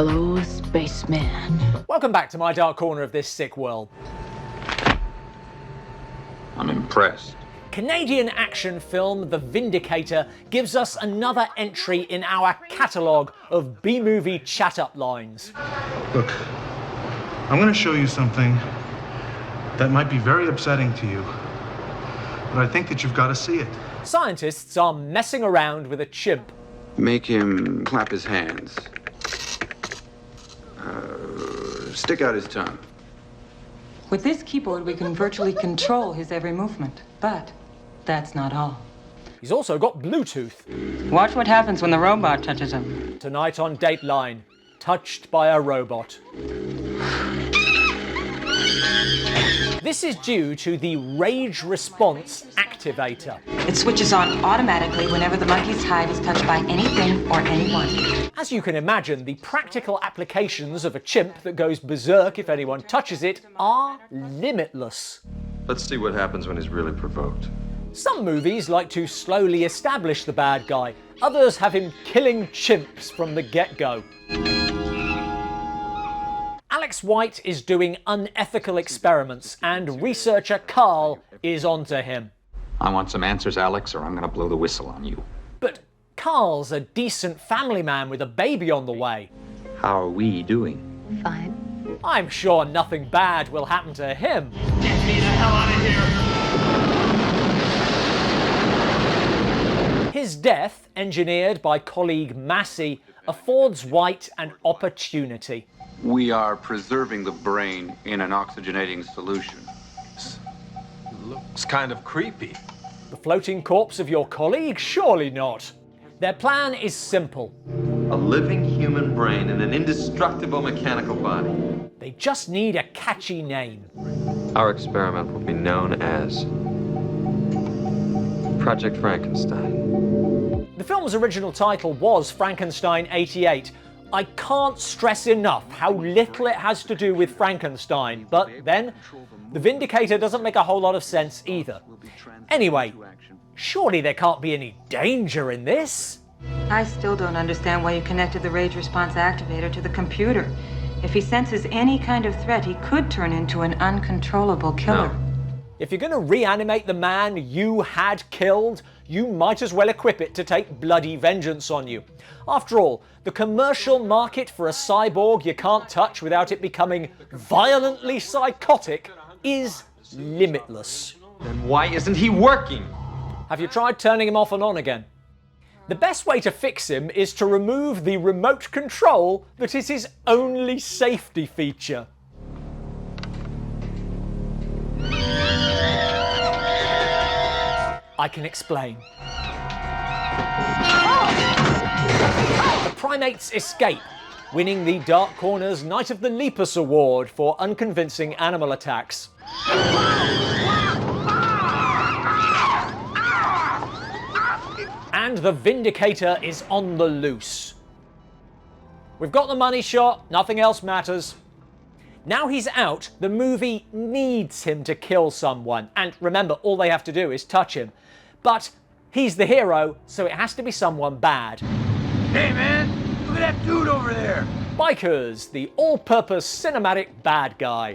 Hello, spaceman. Welcome back to my dark corner of this sick world. I'm impressed. Canadian action film The Vindicator gives us another entry in our catalogue of B-movie chat-up lines. Look, I'm going to show you something that might be very upsetting to you, but I think that you've got to see it. Scientists are messing around with a chimp. Make him clap his hands. Stick out his tongue. With this keyboard, we can virtually control his every movement. But that's not all. He's also got Bluetooth. Watch what happens when the robot touches him. Tonight on Dateline, touched by a robot. This is due to the Rage Response Activator. It switches on automatically whenever the monkey's hide is touched by anything or anyone. As you can imagine, the practical applications of a chimp that goes berserk if anyone touches it are limitless. Let's see what happens when he's really provoked. Some movies like to slowly establish the bad guy. Others have him killing chimps from the get-go. Alex White is doing unethical experiments, and researcher Carl is onto him. I want some answers, Alex, or I'm gonna blow the whistle on you. But Carl's a decent family man with a baby on the way. How are we doing? Fine. I'm sure nothing bad will happen to him. Get me the hell out of here! His death, engineered by colleague Massey, affords White an opportunity. We are preserving the brain in an oxygenating solution. Looks kind of creepy. The floating corpse of your colleague? Surely not. Their plan is simple. A living human brain in an indestructible mechanical body. They just need a catchy name. Our experiment will be known as Project Frankenstein. The film's original title was Frankenstein 88. I can't stress enough how little it has to do with Frankenstein, but then, The Vindicator doesn't make a whole lot of sense either. Anyway, surely there can't be any danger in this? I still don't understand why you connected the Rage Response Activator to the computer. If he senses any kind of threat, he could turn into an uncontrollable killer. No. If you're going to reanimate the man you had killed, you might as well equip it to take bloody vengeance on you. After all, the commercial market for a cyborg you can't touch without it becoming violently psychotic is limitless. Then why isn't he working? Have you tried turning him off and on again? The best way to fix him is to remove the remote control that is his only safety feature. I can explain. The primates escape, winning the Dark Corner's Night of the Lepus Award for unconvincing animal attacks. And the Vindicator is on the loose. We've got the money shot, nothing else matters. Now he's out, the movie needs him to kill someone. And remember, all they have to do is touch him. But he's the hero, so it has to be someone bad. Hey man, look at that dude over there! Bikers, the all-purpose cinematic bad guy.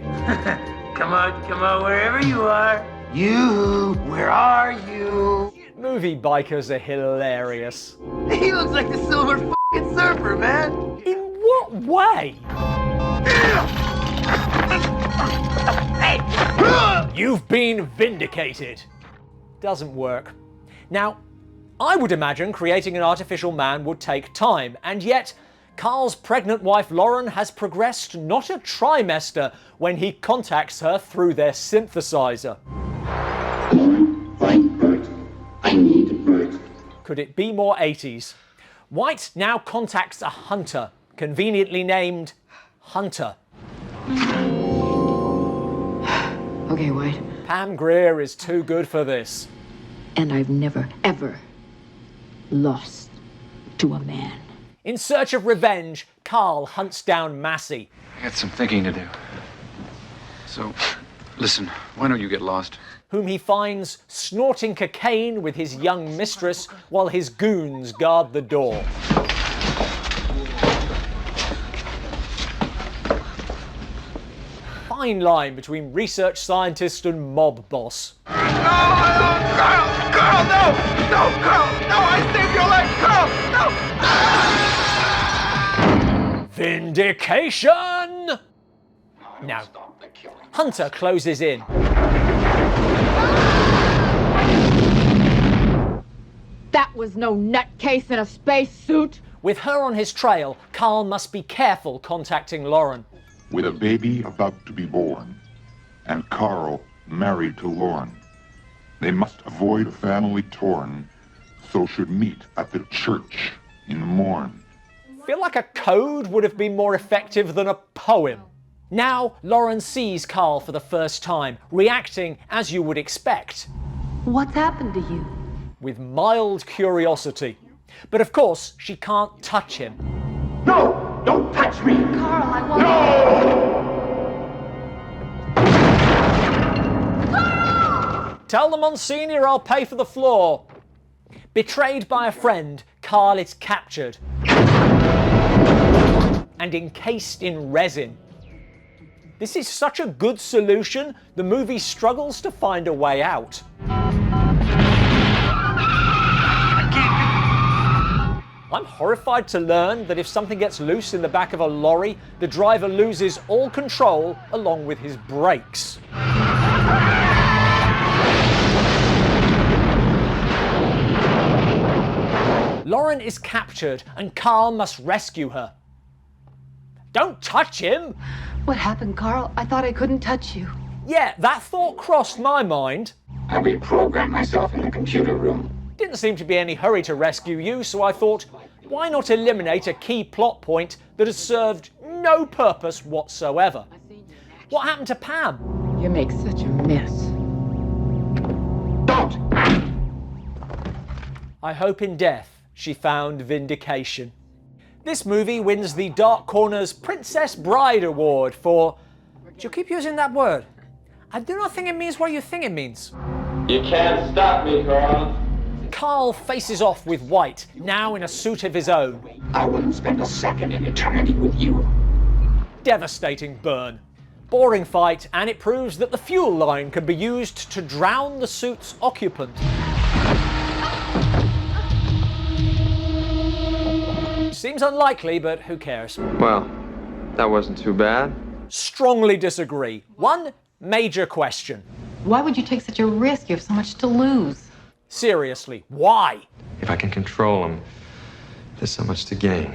Come on, wherever you are. You, where are you? Movie bikers are hilarious. He looks like the Silver f***ing Surfer, man! In what way? You've been vindicated. Doesn't work. Now, I would imagine creating an artificial man would take time, and yet Carl's pregnant wife Lauren has progressed not a trimester when he contacts her through their synthesizer. Find Bert. I need Bert. Could it be more 80s? White now contacts a hunter, conveniently named Hunter. Okay, White. Pam Grier is too good for this. And I've never, ever lost to a man. In search of revenge, Carl hunts down Massey. I got some thinking to do. So, listen, why don't you get lost? Whom he finds snorting cocaine with his young mistress while his goons guard the door. fine line between research scientist and mob boss. Carl, no! No, Carl! No, I saved your life, Carl! No! Vindication! Now, Hunter closes in. That was no nutcase in a spacesuit. With her on his trail, Carl must be careful contacting Lauren. With a baby about to be born, and Carl married to Lauren, they must avoid a family torn, so should meet at the church in the morn. Feel like a code would have been more effective than a poem. Now, Lauren sees Carl for the first time, reacting as you would expect. What's happened to you? With mild curiosity. But of course, she can't touch him. No! Don't touch me! Carl, I won't. No! Tell the Monsignor I'll pay for the floor. Betrayed by a friend, Carl is captured and encased in resin. This is such a good solution, the movie struggles to find a way out. I'm horrified to learn that if something gets loose in the back of a lorry, the driver loses all control along with his brakes. Lauren is captured and Carl must rescue her. Don't touch him! What happened, Carl? I thought I couldn't touch you. Yeah, that thought crossed my mind. I reprogrammed myself in the computer room. Didn't seem to be any hurry to rescue you, so I thought, why not eliminate a key plot point that has served no purpose whatsoever? What happened to Pam? You make such a mess. Don't! I hope in death she found vindication. This movie wins the Dark Corner's Princess Bride Award for... Do you keep using that word? I do not think it means what you think it means. You can't stop me, Carl. Carl faces off with White, now in a suit of his own. I wouldn't spend a second in eternity with you. Devastating burn. Boring fight, and it proves that the fuel line can be used to drown the suit's occupant. Seems unlikely, but who cares? Well, that wasn't too bad. Strongly disagree. One major question. Why would you take such a risk? You have so much to lose. Seriously, why? If I can control him, there's so much to gain.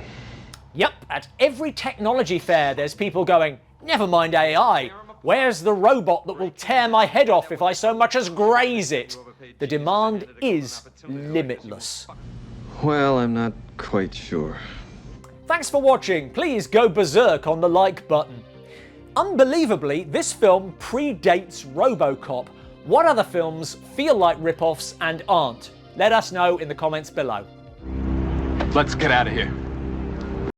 Yep, at every technology fair there's people going, never mind AI, where's the robot that will tear my head off if I so much as graze it? The demand is limitless. Well, I'm not quite sure. Thanks for watching. Please go berserk on the like button. Unbelievably, this film predates RoboCop. What other films feel like rip-offs and aren't? Let us know in the comments below. Let's get out of here.